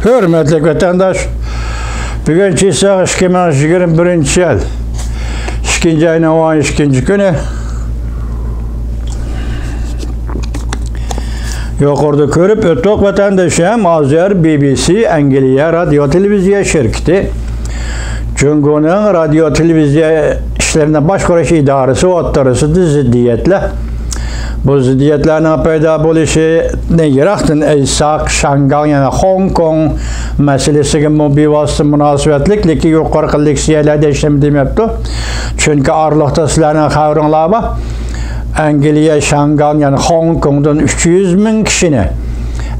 Hürmetli vatandaş, bugün çiğsak 2021 yıl 2. ayının 12. günü yukarıda görüp ötük vatandaşım Azər BBC Angliya Radyo Televizya şirketi Cungo'nun radyo televizya işlerine başkoruş idaresi oturusıdır ziddiyetle. Bu ziddiyetlerin payda buluşu ne yaraktın Eysak, Şangal yani Hong Kong meselesi gibi bir vasıtı münasebetlik ki yukarı kıllık siyerlerde işlem demekti. Çünkü ağırlıkta sizlerin haberler var. Angliya, Şangal yani Hong Kong'dan 300 bin kişini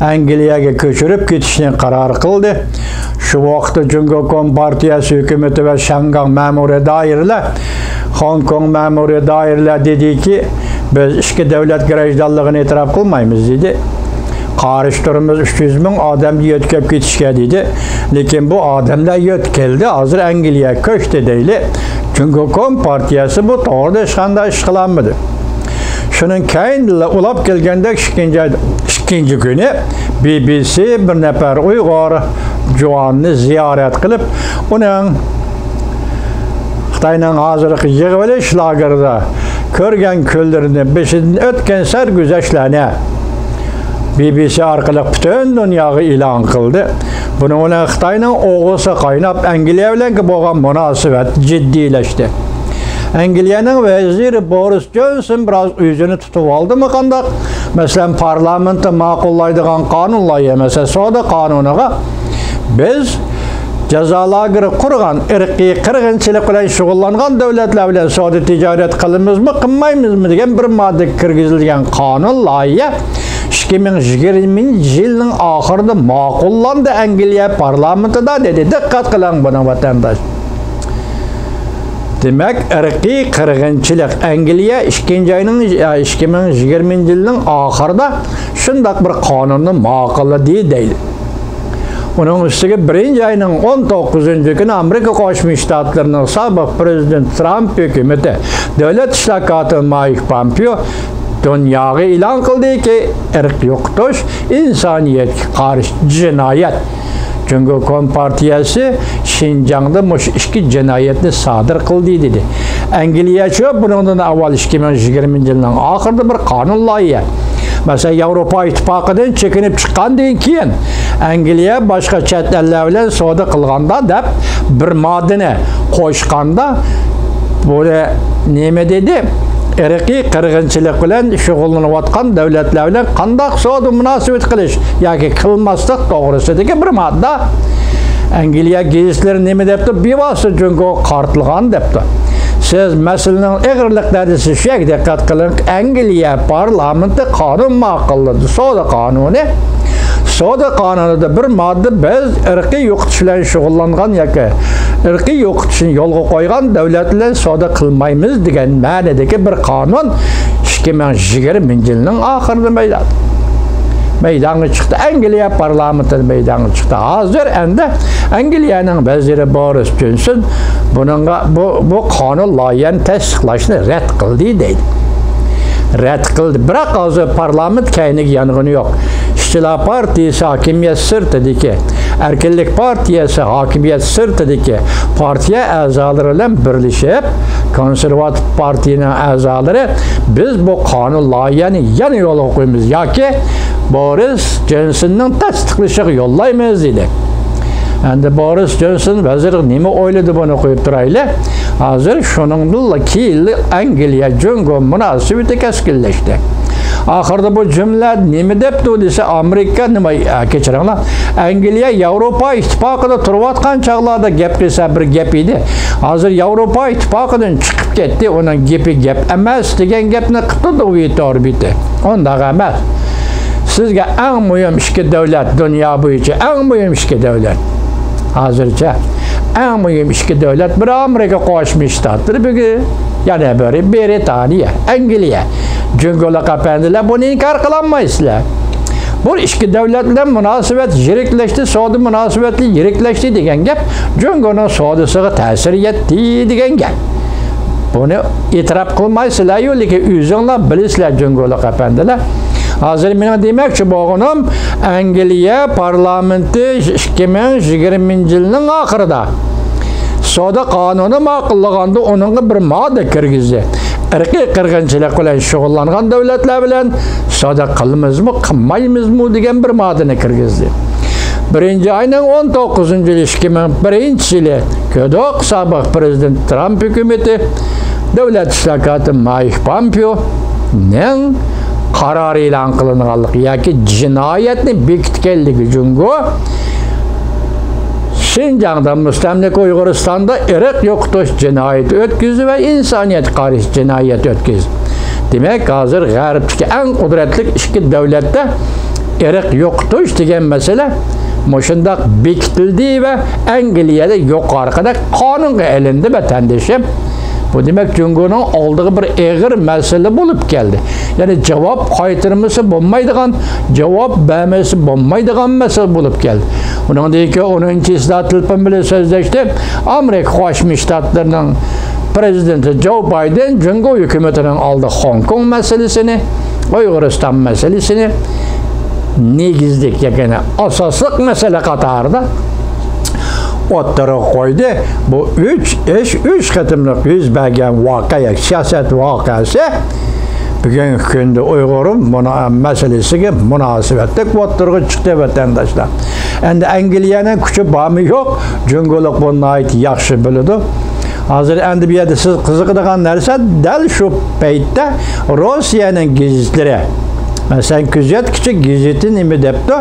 Angliya'ya köçürüp gitişini karar kıldı. Şu vaxtda Cungo Kompartiyası hükümeti ve Şangal memuri dairler, Hong Kong memuri dairler dedi ki biz iki devlet garajdanlığını itiraf kılmayımız dedi. Karıştırımız 300 bin adam yetkep gitişke dedi. Lakin bu adamlar yetkeldi, hazır Angliya köşte değil. Cungo Kompartiyası bu doğruda işganda işkilanmadı. Şunun kayınla ulap gelgende ikinci günü BBC bir nefer Uygur Juan'ını ziyaret kılıp onun Xitay'nın hazırlık yığılı şlagerda körgen köllerini beşinden ötken sergüzeşlerine BBC arkalık bütün dünyayı ilan kıldı. Bununla Xitay'nın oğusu kaynap Angliya ile ki boğan münasebet ciddileşti. Angliya'nın veziri Boris Johnson biraz yüzünü tutup aldı mı kandak? Mesela parlamento makullaydıgan kanunlayı mesela soda kanununa biz cezaları kurgan, ırkı kırgınçılık ile şugullangan devletler bilen soda ticaret kılımız mı, kılmayımız mı diyen bir madde kirgizilgen kanun layığı 2020 yılının ahırda makullandı Angliya parlamentoda dedi. Dikkat kılan buna vatandaş. Demek ırkı kırgınçılık Angliya 2. ayının 2020 yılının ahırda şundak bir kanunu makulu değil. Onun üstüge 1. ayının 19. günü Amerika Koşmuş Ştatlarının sabık Prezident Trump hükümeti devlet işlakatı Mike Pompeo dünyayı ilan kıldı ki ırk yoktur, insaniyet karşı cinayet. Çünkü Kompartiyası Şinjan'da muş iki cinayetini sadır kıldı dedi. Angliya şu bunun avval 2020 yılının ahırda bir kanun layığı. Mesela Avrupa İttifakı'ndan çekinip çıkandan keyin Angliya başka chet ellerle soda kılganda dep bir maddeni koşkanda böyle neme dedi? Irkı kırgınçılık bilen şugullanıvatkan devletler bilen kandak soda münasebet kılış yoki kılmaslık doğrusu deki bir madde Angliya gezisleri neme depti? Bir vasıta çünkü o kartılgan depti. Siz meselenin eğirlikleri siz şey dikkat kılın. Angliya parlamenti kanun makıllıdır. Soda kanunu. Soda kanununda bir madde biz ırkı yoktuşuyla şugullangan yoki ırkı yoktuşun yolga koygan devletler soda kılmayımız degen ma'nodagi bir kanun 2020 yılının ahırda meydana çıktı. Angliya parlamenti meydana çıktı. Hazır endi Angliya'nın veziri Boris Johnson bu kanun layihini tasdiqlashni rad qildi deydi. Rad qildi. Biroq hozir parlament kayniga yong'ini yo'q. İşçiler Partisi hakimiyet sırtidagi, Erkinlik Partiyası hakimiyet sırtidagi partiya a'zolari bilan birlashib, Konservativ partiyaning a'zolari biz bu kanun layihini yana yo'lga qo'yamiz yoki Boris Johnsonning tasdiqlashiga yo'llaymiz dedi. Endi Boris Johnson vazir nima o'yladi buni qo'yib turayli. Hozir shuningdek ki Angliya Cungo munosabati keskinlashdi. Ahırda bu cümle nemi depti dese Amerika nima kechiringlar. Angliya Avrupa İttifakı'da turvatgan çağlarda gap qilsa bir gap edi. Hozir Avrupa İttifakı'dan chiqib ketdi. Onun gapi gap emas degan gapni qildi u orbiti. Unda emas. Sizga eng muhim ikki davlat dunyo bo'yicha eng muhim ikki davlat. Hozircha eng muhim ikki davlat bir Amerika Qo'shma Shtatlar, biri yana biri Britaniya, Angliya. Cungo'la kapandilar, bunu inkar kılanmaysizlar. Bu iki devletler münasebet yirikleşti, soda münasebetli yirikleşti degen gap, Cungo'nun sodasıga ta'sir etdi degen gap. Bunu itiraf kılmaysizlar, yo'lki o'zinglar bilasizlar Cungo'la kapandilar. Hazır meni demoqchi bo'lganim, Angliya parlamenti 2020 yilning oxirida Soda qonuni ma'qullaganda onunga bir modda kirgizdi. Irqiy qirg'inchilik bilan shug'ullangan davlatlar bilan soda qilmizmi, qilmaymizmi degan bir moddani kirgizdi. 1-oyning 19-yili 2001-yili Ko'doq sobiq prezident Trump hukumati davlat ishlar kotib Mike Pompeo'ning qarori e'lon qilinganligi yoki jinoyatni bekitganligi jungo Şinjan'da müstemlik Uyg'uristonda irq yo'qotish jinoyati o'tkazdi va insoniyatga qarshi jinoyat o'tkazdi. Demak, hozir g'arbdagi eng qudratli ikki davlatda irq yo'qotish degan masala mushundaq bekitildi va Angliyada yuqorida qonunga ilindi vatandashim. Bu demek Cumhur'un aldığı bir ağır mesele bulup geldi. Yani cevap qaytırması bulmaydıgan, cevap vermesi bulmaydıgan mesele bulup geldi. Onun değil ki 10. İslah Tılpın bile sözleşti. Amerika Birleşmiş Ştatları'nın prezidenti Joe Biden, Cumhur hükümetinin aldığı Hong Kong meselesini, Uyg'uriston meselesini negizlik, yani asaslık mesele katarda o'ttirib qo'ydi. Bu 3 qatimliq yuz bergan voqea, siyosat voqeasi bugungi kunda Uyg'urim masalasiga munosabatda o'ttirib chiqdi vatandoshlar. Endi Angliyaning kuchi bormi yo'q, Jungo'liq bunday yaxshi biladi. Hozir endi bu yerda siz qiziqadigan narsa dal shu paytda Rossiyaning gazetlari Mesela Küzyatkiçi gazeti nimi depti?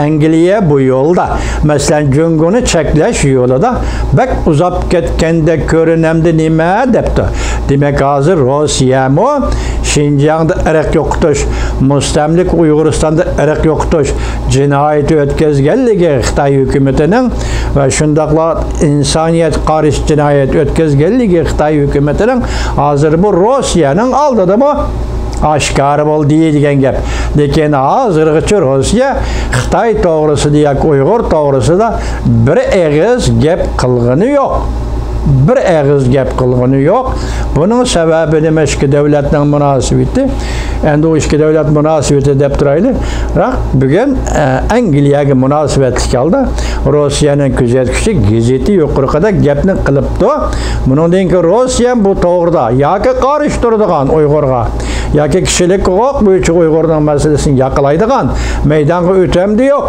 Angliya bu yolda. Mesela Cungunu çekleş yolda bak uzap ketkende körünemdi nime depti. Demek hazır Rusya mı? Şinjan'da ırk yokutuş, Müstemlik Uyg'uristonda ırk yokutuş, cinayeti ötkazganligi Xitoy hükümetinin ve şundaqla insaniyet qarshi cinayet ötkazganligi Xitoy hükümetinin hazır bu Rusya'nın aldıdı mı? Aşkar bol degan gap. Lekin hozirgacha Rossiya Xitoy to'g'risida yoki Uyg'ur to'g'risida bir og'iz gap qilgani yo'q. Bir og'iz gap qilgani yo'q. Buning sababi nima? Ikki davlatning munosabati. Endi o ikki davlat munosabati deb turaylik. Biroq bugun Angliyaga munosabatli holda Rossiyaning kuzatuvchi gazeti yuqorida gapni qilibdi. Bundan keyin Rossiya bu to'g'rida yoki qarshi turadigan Uyg'urga yoki kishilik huquq bo'yicha Uyg'urning masalasini yaqlaydigan maydonga o'tamdi yo'q.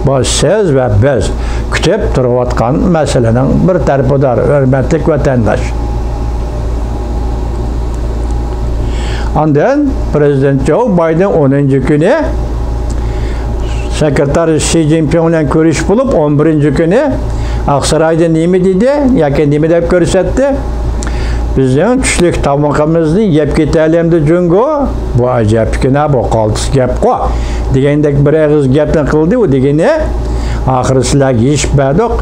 Bu siz va biz kutib turayotgan masalaning bir tarafidir, hurmatli vatandosh. Ondan Prezident Joe Biden 10. kuni sekreter Xi Jinping bilan ko'rish bo'lib 11. kuni Aqsaroyda nima dedi yoki nima deb ko'rsatdi? Bizning tushlik tamoqimizni yeb ketalamdi Jungo. Bu ajabgina bu qoltis gapqa degandek bir og'iz gapni qildi u degani oxiri sizlar yeyishmadik.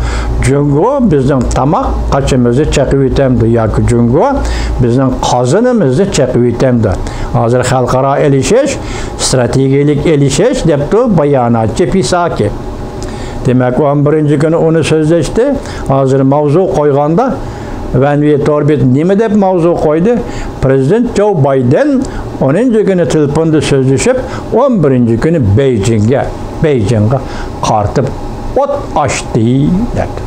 Jungo bizning tamoq qachimizni chaqib yetamdi yoki Jungo bizning qozonimizni chaqib yetamdi. Hozir xalqaro elishish, strategik elishish debdi bayonotchi Pisaki. Demak 11. kuni uni so'zlashdi. Hozir mavzu qo'yganda Vanvi Torbet nima deb mavzu qo'ydi? Prezident Joe Biden 10. kuni telefonda so'zlashib, 11. kuni Beijingga qartib o't ochdi dedi.